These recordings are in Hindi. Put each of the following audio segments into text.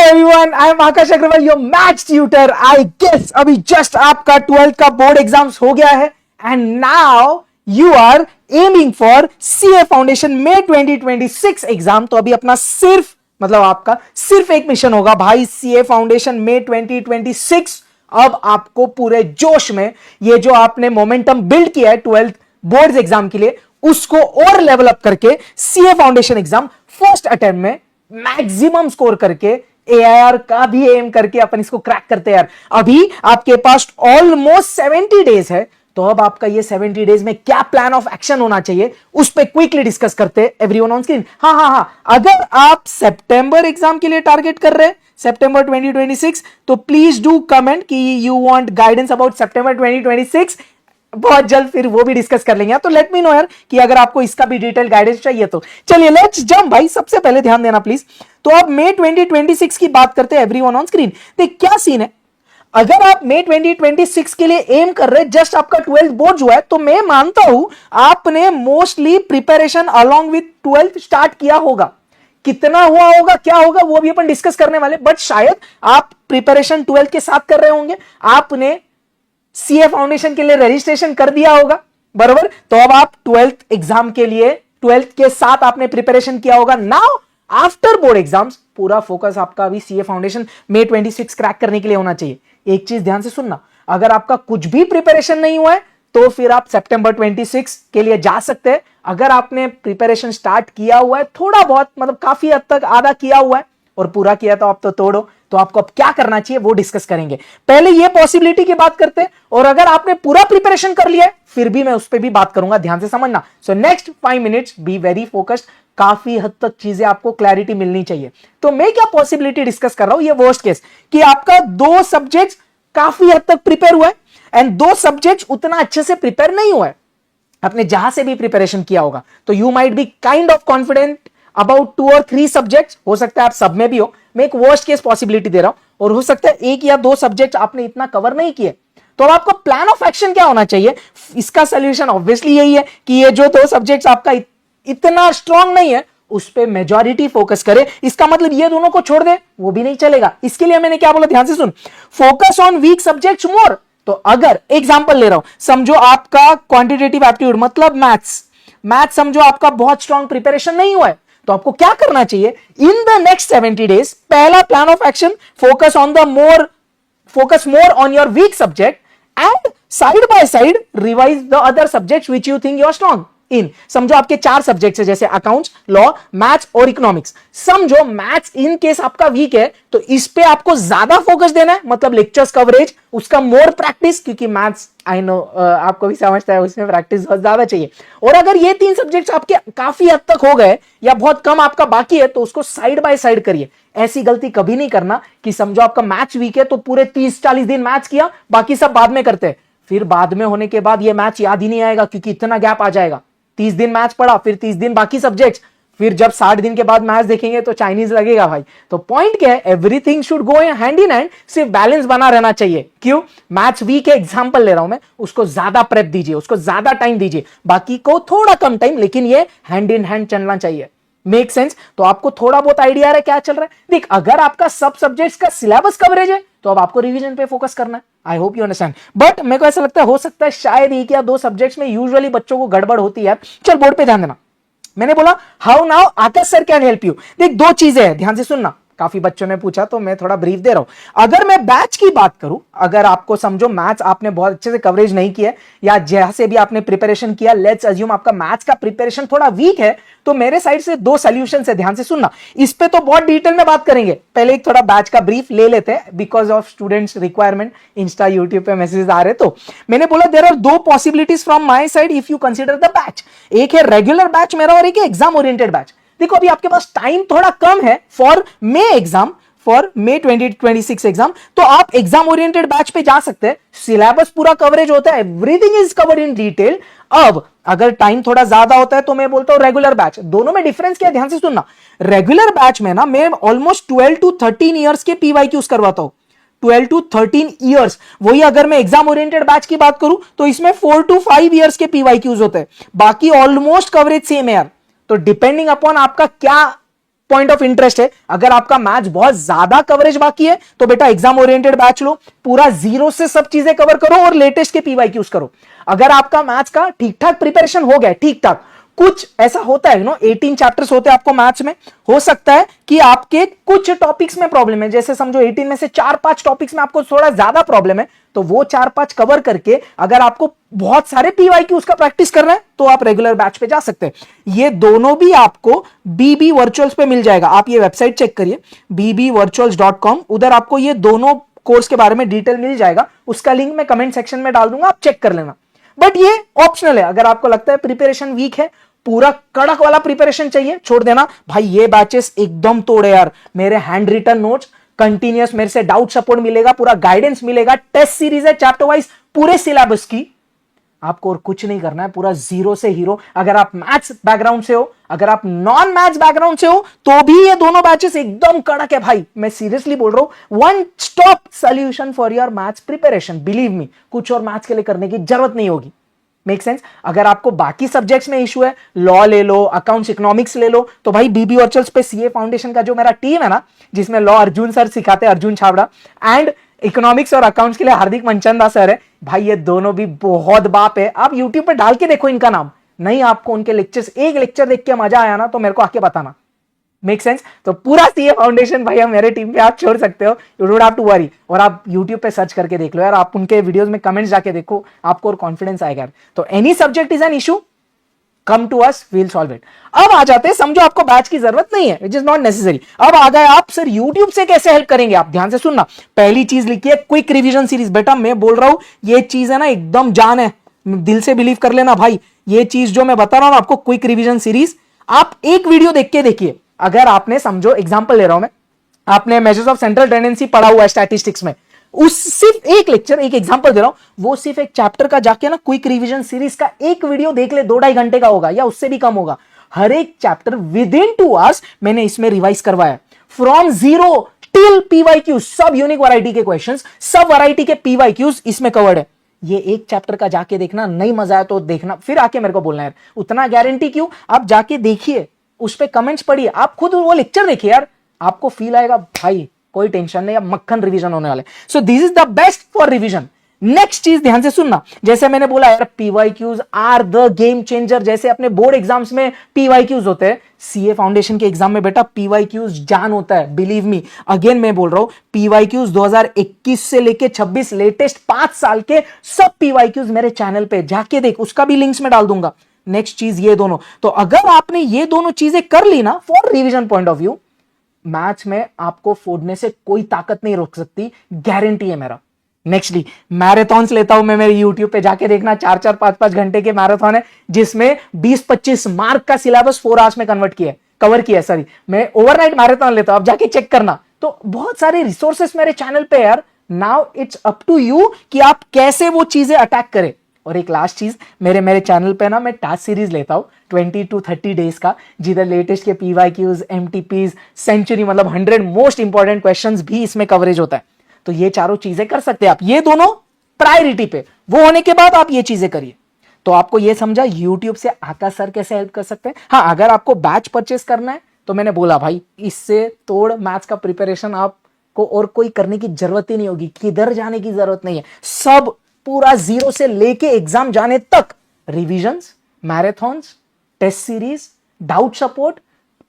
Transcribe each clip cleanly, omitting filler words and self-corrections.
Everyone, I am Akash Agrawal, your maths tutor. I guess अभी जस्ट आपका 12th का बोर्ड एग्जाम्स हो गया है and now you are aiming for CA foundation में 2026 एग्जाम। तो अभी अपना सिर्फ आपका सिर्फ एक मिशन होगा भाई, सीए फाउंडेशन में 2026। अब आपको पूरे जोश में ये जो आपने मोमेंटम बिल्ड किया है 12th बोर्ड्स एग्जाम के लिए, उसको और लेवल अप करके CA foundation exam first attempt में मैक्सिमम स्कोर करके एआईआर का भी एम करके अपन इसको क्रैक करते हैं यार। अभी आपके पास ऑलमोस्ट 70 डेज है, तो अब आपका ये 70 डेज में क्या प्लान ऑफ एक्शन होना चाहिए उस पे क्विकली डिस्कस करते हैं एवरीवन ऑन स्क्रीन। हाँ, अगर आप सितंबर एग्जाम के लिए टारगेट कर रहे हैं सितंबर 2026, तो प्लीज डू कमेंट कि यू वांट गाइडेंस अबाउट सितंबर 2026। बहुत जल्द फिर वो भी डिस्कस कर लेंगे। तो लेट मी नो यार कि अगर आपको इसका भी डिटेल गाइडेंस चाहिए तो चलिए लेट्स जंप भाई। सबसे पहले ध्यान देना प्लीज। तो अब मई 2026 की बात करते हैं एवरीवन ऑन स्क्रीन। देख क्या सीन है, अगर आप मई 2026 के लिए एम कर रहे हैं, जस्ट आपका 12th बोर्ड हुआ है, तो मैं मानता हूं आपने mostly preparation along with 12th start किया होगा। कितना हुआ होगा, क्या होगा, वो भी अपन डिस्कस करने वाले, बट शायद आप प्रिपरेशन 12th के साथ कर रहे होंगे। आपने सीए फाउंडेशन के लिए रजिस्ट्रेशन कर दिया होगा, बराबर। तो अब आप 12th एग्जाम के लिए 12th के साथ आपने प्रिपरेशन किया होगा। नाउ आफ्टर बोर्ड एग्जाम्स पूरा फोकस आपका अभी सीए फाउंडेशन मई 26 क्रैक करने के लिए होना चाहिए। एक चीज ध्यान से सुनना, अगर आपका कुछ भी प्रिपरेशन नहीं हुआ है तो फिर आप सितंबर 26 के लिए जा सकते हैं। अगर आपने प्रिपरेशन स्टार्ट किया हुआ है, थोड़ा बहुत काफी हद तक आधा किया हुआ है और पूरा किया तो आप तो तोड़ो, तो आपको अब क्या करना चाहिए वो डिस्कस करेंगे। पहले ये पॉसिबिलिटी की बात करते हैं, और अगर आपने पूरा प्रिपरेशन कर लिया है फिर भी मैं उस पर भी बात करूंगा, ध्यान से समझना। So next 5 minutes be very focused, काफी हद तक चीजें आपको क्लैरिटी मिलनी चाहिए। तो मैं क्या पॉसिबिलिटी डिस्कस कर रहा हूं, ये वर्स्ट केस कि आपका 2 सब्जेक्ट्स काफी हद तक प्रिपेयर हुआ है एंड 2 सब्जेक्ट्स उतना अच्छे से प्रिपेयर नहीं हुआ है। आपने जहां से भी प्रिपरेशन किया होगा तो you might be kind of confident about 2 और 3 सब्जेक्ट्स, हो सकता है आप सब में भी हो। मैं एक वर्स्ट केस पॉसिबिलिटी दे रहा हूं, और हो सकता है 1 या 2 सब्जेक्ट आपने इतना कवर नहीं किए। तो अब आपका प्लान ऑफ एक्शन क्या होना चाहिए? इसका सोल्यूशन ऑब्वियसली यही है कि ये जो 2 सब्जेक्ट्स आपका इतना स्ट्रांग नहीं है उस पे मेजॉरिटी फोकस करे। इसका मतलब ये दोनों को छोड़ दे वो भी नहीं चलेगा। इसके लिए मैंने क्या बोला, ध्यान से सुन, फोकस ऑन वीक सब्जेक्ट्स मोर। तो अगर एग्जांपल ले रहा हूं, समझो आपका क्वांटिटेटिव एप्टीट्यूड मतलब मैथ्स समझो आपका बहुत स्ट्रांग प्रिपरेशन नहीं हुआ है, तो आपको क्या करना चाहिए इन द नेक्स्ट 70 डेज? पहला plan of action, focus more on your weak subject and side by side revise the other subjects which you think you are strong in. समझो आपके 4 सब्जेक्ट्स है, जैसे अकाउंट्स, लॉ, मैथ्स और इकोनॉमिक्स। समझो मैथ्स इन केस आपका वीक है तो इस पे आपको ज्यादा फोकस देना है, मतलब लेक्चर्स कवरेज, उसका मोर प्रैक्टिस, क्योंकि मैथ्स आई नो आपको भी समझता है उसमें प्रैक्टिस बहुत ज्यादा चाहिए। और अगर ये 3 सब्जेक्ट्स आपके काफी हद तक हो गए या बहुत कम आपका बाकी है तो उसको साइड बाय साइड करिए। ऐसी गलती कभी नहीं करना कि समझो आपका मैथ्स वीक है तो पूरे 30-40 दिन मैथ्स किया, बाकी सब बाद में करते हैं। फिर बाद में होने के बाद ये मैथ्स याद ही नहीं आएगा, क्योंकि इतना गैप आ जाएगा। 30 दिन मैथ्स पढ़ा, फिर 30 दिन बाकी सब्जेक्ट्स, फिर जब 60 दिन के बाद मैथ्स देखेंगे तो चाइनीज लगेगा भाई। तो पॉइंट क्या है, everything should go hand in hand, सिर्फ बैलेंस बना रहना चाहिए। क्यों? मैथ्स वीक है, एग्जांपल ले रहा हूं मैं, उसको ज्यादा प्रेप दीजिए, उसको ज्यादा टाइम दीजिए, बाकी को थोड़ा कम टाइम, लेकिन ये हैंड इन हैंड चलना चाहिए। Make sense? तो आपको थोड़ा बहुत आइडिया है क्या चल रहा है। देख, अगर आपका सब सब्जेक्ट्स का सिलेबस कवरेज है तो अब आपको रिवीजन पे फोकस करना है। I hope you understand. But मेरे को ऐसा लगता है हो सकता है शायद 1 या 2 सब्जेक्ट्स में यूजुअली बच्चों को गड़बड़ होती है। चल बोर्ड पे ध्यान देना। मैंने बोला how now Akash sir can help you. देख 2 चीजें हैं, ध्यान से सुनना। काफी बच्चों ने पूछा तो मैं थोड़ा ब्रीफ दे रहा हूं। अगर मैं बैच की बात करूं, अगर आपको समझो मैथ्स आपने बहुत अच्छे से कवरेज नहीं किया या जैसे भी आपने प्रिपरेशन किया, लेट्स अज्यूम आपका मैथ्स का प्रिपरेशन थोड़ा वीक है, तो मेरे साइड से 2 सॉल्यूशन है, ध्यान से सुनना। इस पे तो बहुत डिटेल में बात करेंगे, पहले एक थोड़ा बैच का ब्रीफ ले लेते हैं because of students requirement. Insta YouTube पे मैसेज आ रहे, तो मैंने बोला there are 2 possibilities from my side if you consider the batch. एक है रेगुलर बैच मेरा और एक है एग्जाम ओरिएंटेड बैच। देखो अभी आपके पास टाइम थोड़ा कम है for may exam, for may 2026 exam, तो आप एग्जाम ओरिएंटेड बैच पे जा सकते हैं। सिलेबस पूरा कवरेज होता है, everything is covered in detail. अब अगर टाइम थोड़ा ज्यादा होता है तो मैं बोलता हूं रेगुलर बैच। दोनों में डिफरेंस क्या है, ध्यान से सुनना। रेगुलर बैच में ना मैं ऑलमोस्ट 12 to 13 ईयर्स के पीवाईक्यूज करवाता हूं, 12 to 13 ईयर्स। वही अगर मैं एग्जाम ओरिएंटेड बैच की बात करूं तो इसमें 4 to 5 ईयर्स के पीवाईक्यूज होते हैं, बाकी ऑलमोस्ट कवरेज सेम है यार। तो डिपेंडिंग अपॉन आपका क्या पॉइंट ऑफ इंटरेस्ट है, अगर आपका मैथ्स बहुत ज्यादा कवरेज बाकी है तो बेटा एग्जाम ओरिएंटेड बैच लो, पूरा जीरो से सब चीजें कवर करो और लेटेस्ट के पीवाईक्यूज करो। अगर आपका मैथ्स का ठीक ठाक प्रिपरेशन हो गया, ठीक ठाक, कुछ ऐसा होता है 18 चैप्टर्स होते हैं आपको मैथ्स में, हो सकता है कि आपके कुछ टॉपिक्स में प्रॉब्लम है, जैसे समझो 18 में से 4-5 टॉपिक्स में आपको थोड़ा ज्यादा प्रॉब्लम है, तो वो 4-5 कवर करके अगर आपको बहुत सारे पीवाईक्यूज का प्रैक्टिस करना है तो आप रेगुलर बैच पे जा सकते हैं। ये दोनों भी आपको बीबी वर्चुअल्स पे मिल जाएगा, आप ये वेबसाइट चेक करिए bbvirtuals.com, उधर आपको ये दोनों कोर्स के बारे में डिटेल मिल जाएगा, उसका लिंक मैं कमेंट सेक्शन में डाल दूंगा, आप चेक कर लेना। बट ये ऑप्शनल है, अगर आपको लगता है प्रिपरेशन वीक है, पूरा कड़क वाला प्रिपरेशन चाहिए, छोड़ देना भाई, ये बैचेस एकदम तोड़े यार, मेरे हैंड रिटन नोट्स कंटिन्यूअस, मेरे से डाउट सपोर्ट मिलेगा, पूरा गाइडेंस मिलेगा, टेस्ट सीरीज है चैप्टर वाइज पूरे सिलेबस की, आपको और कुछ नहीं करना है, पूरा जीरो से हीरो। अगर आप मैथ्स बैकग्राउंड से हो, अगर आप नॉन मैथ्स बैकग्राउंड से हो, तो भी ये दोनों बैचेस एकदम कड़क है भाई, मैं सीरियसली बोल रहा हूं, one stop solution for your maths preparation, believe me, कुछ और मैथ्स के लिए करने की जरूरत नहीं होगी। Make sense? अगर आपको बाकी सब्जेक्ट्स में इशू है, लॉ ले लो, अकाउंट्स इकोनॉमिक्स ले लो, तो भाई बीबी वर्चुअल्स पे सीए फाउंडेशन का जो मेरा टीम है ना, जिसमें लॉ अर्जुन सर सिखाते हैं, अर्जुन छाबड़ा, एंड इकोनॉमिक्स और अकाउंट्स के लिए हार्दिक मनचंदा सर है, भाई ये दोनों भी बहुत बाप है। आप यूट्यूब पे डाल के देखो इनका नाम, नहीं आपको उनके लेक्चर्स, एक लेक्चर देख के मजा आया ना तो मेरे को आके बताना। Make sense? तो पूरा सीए फाउंडेशन भाई हम मेरे टीम पे आप छोड़ सकते हो, you don't have to worry. और आप यूट्यूब पे सर्च करके देख लो यार, आप उनके वीडियोस में कमेंट्स जाके देखो, आपको और कॉन्फिडेंस आएगा। तो any subject is an issue, come to us, we will solve it. अब आ जाते हैं, समझो आपको बैच की जरूरत नहीं है, विच इज नॉट नेसेसरी। अब आ गए आप, सर यूट्यूब से कैसे हेल्प करेंगे? आप ध्यान से सुनना, पहली चीज लिखिए क्विक रिवीजन सीरीज। बेटा मैं बोल रहा हूं ये चीज है ना एकदम जान है, दिल से बिलीव कर लेना भाई, ये चीज जो मैं बता रहा हूं आपको, क्विक रिवीजन सीरीज, आप एक वीडियो देख के देखिए। अगर आपने, समझो एग्जांपल ले रहा हूं मैं, आपने मेजर्स ऑफ सेंट्रल टेंडेंसी पढ़ा हुआ है स्टैटिस्टिक्स में, उस सिर्फ एक लेक्चर, एक एग्जांपल दे रहा हूं, वो सिर्फ एक चैप्टर का जाके ना क्विक रिवीजन सीरीज का एक वीडियो देख ले, 2-2.5 घंटे का होगा या उससे भी कम होगा। हर एक चैप्टर विद इन 2 आवर्स मैंने इसमें रिवाइज करवाया, फ्रॉम जीरो टिल पीवाईक्यू, सब यूनिक वैरायटी के क्वेश्चंस, सब वैरायटी के पीवाईक्यूज इसमें कवर्ड है। ये एक चैप्टर का जाके देखना, नहीं मजा आया तो देखना, फिर आके मेरे को बोलना है, उतना गारंटी क्यों, आप जाके देखिए, उस पे कमेंट्स पढ़िए, आप खुद वो लेक्चर देखिए यार, आपको फील आएगा भाई कोई टेंशन नहीं, अब मक्खन रिवीजन होने वाले। So this is the best for revision. Next चीज ध्यान से सुनना, जैसे मैंने बोला यार PYQs are the game changer, जैसे अपने बोर्ड एग्जाम्स में पीवाईक्यूज होते हैं, सीए फाउंडेशन के एग्जाम में बेटा पीवाईक्यूज जान होता है, बिलीव मी। अगेन मैं बोल रहा हूं, पीवाईक्यूज 2021 से लेके 26 लेटेस्ट 5 साल के सब पीवाईक्यूज मेरे चैनल पे जाके देख, उसका भी लिंक्स में डाल दूंगा। नेक्स्ट चीज ये दोनों, तो अगर आपने ये दोनों चीजें कर ली ना, for revision point of view, match में आपको फोड़ने से कोई ताकत नहीं रोक सकती, गारंटी है मेरा। नेक्स्टली मैराथन्स लेता हूं मैं, मेरे यूट्यूब पे जाके देखना, 4-4, 5-5 घंटे के मैराथन है, जिसमें 20-25 मार्क का सिलेबस 4 आवर्स में कवर किया है, सॉरी, मैं ओवरनाइट मैराथन लेता हूं, आप जाके चेक करना। तो बहुत सारे रिसोर्सेस मेरे चैनल पे यार, now it's up to you कि आप कैसे वो चीजें अटैक करें। और एक लास्ट चीज, मेरे चैनल पे ना मैं टास्क सीरीज लेता हूं 20 to 30 डेज का, जिधर लेटेस्ट के पीवाईक्यूज, एमटीपीज, सेंचुरी, मतलब 100 मोस्ट इंपॉर्टेंट क्वेश्चंस भी इसमें कवरेज होता है। तो ये चारों चीजें कर सकते हैं आप, ये दोनों प्रायोरिटी पे, वो होने के बाद आप ये चीजें करिए। तो आपको ये समझा यूट्यूब से आकाश सर कैसे हेल्प कर सकते हैं। हाँ, अगर आपको बैच परचेस करना है तो मैंने बोला भाई, इससे तोड़ मैथ्स का प्रिपरेशन आपको और कोई करने की जरूरत ही नहीं होगी, किधर जाने की जरूरत नहीं है, सब पूरा जीरो से लेके एग्जाम जाने तक, revisions, marathons, test series, doubt support,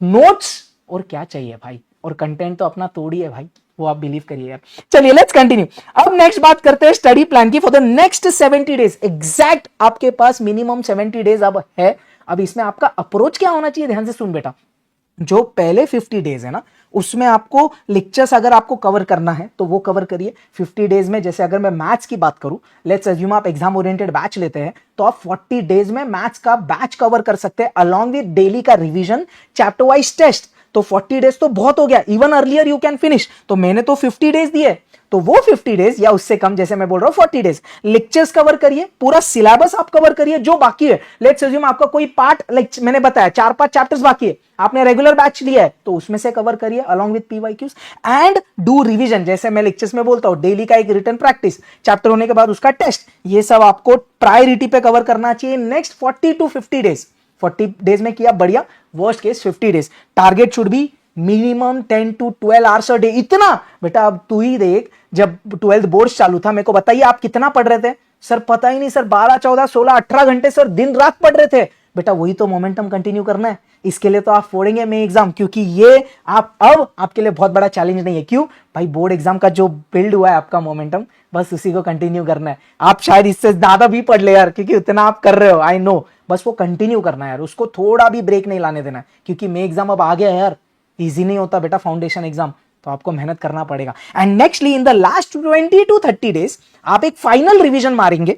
notes, और क्या चाहिए भाई, और कंटेंट तो अपना तोड़ी है भाई, वो आप बिलीव करिए यार। चलिए लेट्स कंटिन्यू। अब नेक्स्ट बात करते हैं स्टडी प्लान की for the next 70 days. Exact आपके पास मिनिमम 70 डेज अब है। अब इसमें आपका अप्रोच क्या होना चाहिए, ध्यान से सुन बेटा। जो पहले 50 डेज है ना, उसमें आपको लेक्चर्स अगर आपको कवर करना है तो वो कवर करिए 50 डेज में। जैसे अगर मैं मैथ्स की बात करूं, लेट्स अज्यूम आप एग्जाम ओरिएंटेड बैच लेते हैं, तो आप 40 डेज में मैथ्स का बैच कवर कर सकते हैं, अलॉन्ग विद डेली का रिवीजन, चैप्टर वाइज टेस्ट। तो 40 डेज तो बहुत हो गया, even earlier you can finish. तो मैंने तो 50 डेज दिए, तो वो 50 डेज या उससे कम, जैसे मैं बोल रहा हूं 40 डेज, लेक्चर्स कवर करिए, पूरा सिलेबस आप कवर करिए जो बाकी है। लेट्स अज्यूम आपका कोई पार्ट, मैंने बताया 4-5 चैप्टर्स बाकी है, आपने रेगुलर बैच लिया है, तो उसमें से कवर करिए along with PYQs and do revision. जैसे मैं लेक्चर्स में बोलता हूं, डेली का एक रिटन प्रैक्टिस, चैप्टर होने के बाद उसका टेस्ट, ये सब आपको प्रायोरिटी पे कवर करना चाहिए नेक्स्ट 40 to 50 डेज। 40 डेज में किया बढ़िया, worst case 50 days. Target should be minimum 10 to 12 hours a day, इतना बेटा। अब तू ही देख, जब 12th बोर्ड चालू था, मेरे को बताइए आप कितना पढ़ रहे थे? सर पता ही नहीं सर, 12 14 16 18 घंटे सर दिन रात पढ़ रहे थे। बेटा वही तो मोमेंटम कंटिन्यू करना है, इसके लिए तो आप फोड़ेंगे मे एग्जाम, क्योंकि ये आप अब आपके लिए बहुत बड़ा चैलेंज नहीं है। क्यों भाई? बोर्ड एग्जाम का जो बिल्ड हुआ है आपका मोमेंटम, बस उसी को कंटिन्यू करना है। आप शायद इससे ज्यादा भी पढ़ ले यार, क्योंकि उतना आप कर रहे हो, आई नो, बस वो कंटिन्यू करना है यार, उसको थोड़ा भी ब्रेक नहीं लाने देना है, क्योंकि मे एग्जाम अब आ गया है यार, इजी नहीं होता बेटा फाउंडेशन एग्जाम, तो आपको मेहनत करना पड़ेगा। And nextly in the last 20 to 30 days आप एक फाइनल रिवीजन मारेंगे।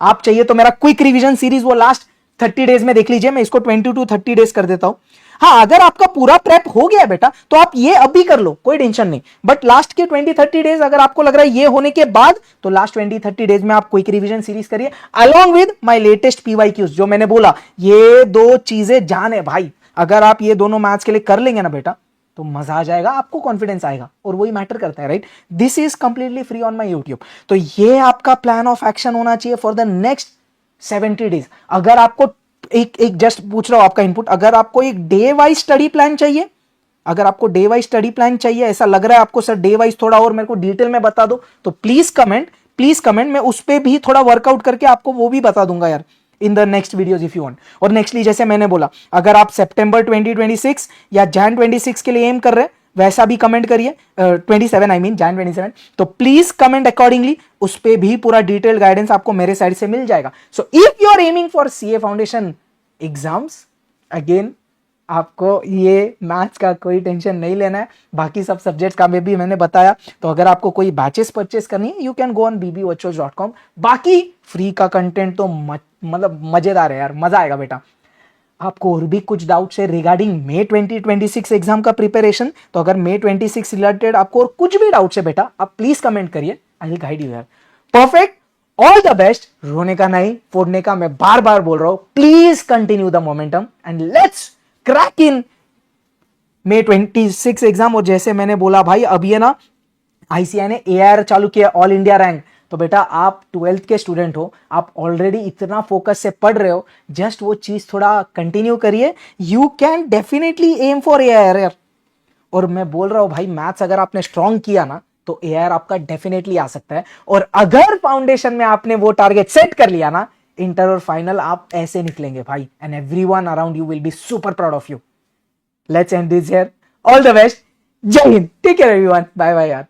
आप चाहिए तो मेरा क्विक रिवीजन सीरीज वो लास्ट 30 डेज में देख लीजिए, मैं इसको 20 to 30 डेज कर देता हूं। हाँ, अगर आपका पूरा प्रेप हो गया है बेटा, तो आप ये अभी कर लो, कोई टेंशन नहीं। बट लास्ट के 20-30 डेज अगर आपको लग रहा है ये होने के बाद, तो लास्ट 20-30 डेज में आप क्विक रिवीजन सीरीज करिए along with my latest PYQs. जो मैंने बोला, ये दो चीजें जान है भाई, अगर आप ये दोनों मैथ्स के लिए कर लेंगे ना बेटा, तो मजा आ जाएगा, आपको कॉन्फिडेंस आएगा, और वही मैटर करता है, right? This is completely free on my YouTube. तो ये आपका प्लान ऑफ एक्शन होना चाहिए फॉर द नेक्स्ट 70 डेज। अगर आपको एक जस्ट पूछ रहा हूं आपका इनपुट, अगर आपको एक डे वाइज स्टडी प्लान चाहिए, अगर आपको डे वाइज स्टडी प्लान चाहिए, ऐसा लग रहा है आपको सर डे वाइज थोड़ा और मेरे को डिटेल में बता दो, तो प्लीज कमेंट, मैं उस पर भी थोड़ा वर्कआउट करके आपको वो भी बता दूंगा यार इन the next videos if you want. और नेक्स्टली जैसे मैंने बोला, अगर आप सितंबर 2026 या जैन 26 के लिए एम कर रहे हैं, वैसा भी कमेंट करिए, 27 आई मीन जैन 27, तो प्लीज कमेंट अकॉर्डिंगली, उस पे भी पूरा डिटेल गाइडेंस आपको मेरे साइड से मिल जाएगा। So if you are aiming for CA foundation exams, again आपको ये मैथ्स का कोई टेंशन नहीं लेना है, बाकी सब सब्जेक्ट्स का भी मैंने बताया। तो अगर आपको कोई बैचेस परचेस करनी है, you can go on bbvachos.com। बाकी फ्री का कंटेंट तो मतलब मजेदार है यार, मजा आएगा बेटा। आपको और भी कुछ डाउट्स है रिगार्डिंग मे 2026 एग्जाम का प्रिपरेशन, तो अगर मे 26 रिलेटेड आपको और कुछ भी डाउट्स है बेटा, आप प्लीज कमेंट करिए, आई विल गाइड यू यार। Perfect, all the best. रोने का नहीं, फोड़ने का, मैं बार बार बोल रहा हूं, please continue the momentum and let's crack in may 26 exam. और जैसे मैंने बोला भाई, अब ये ना आईसीआई ने एआईआर चालू किया, ऑल इंडिया रैंक। तो बेटा आप 12th के स्टूडेंट हो, आप ऑलरेडी इतना फोकस से पढ़ रहे हो, जस्ट वो चीज थोड़ा कंटिन्यू करिए, you can definitely aim for AIR. और मैं बोल रहा हूं भाई, मैथ्स अगर आपने स्ट्रॉन्ग किया ना, तो एआईआर आपका डेफिनेटली आ सकता है। और अगर फाउंडेशन में आपने वो टारगेट सेट कर लिया ना, इंटर और फाइनल आप ऐसे निकलेंगे भाई, and everyone around you will be super proud of you. Let's end this here, all the best, जय हिंद, take care everyone, bye bye यार।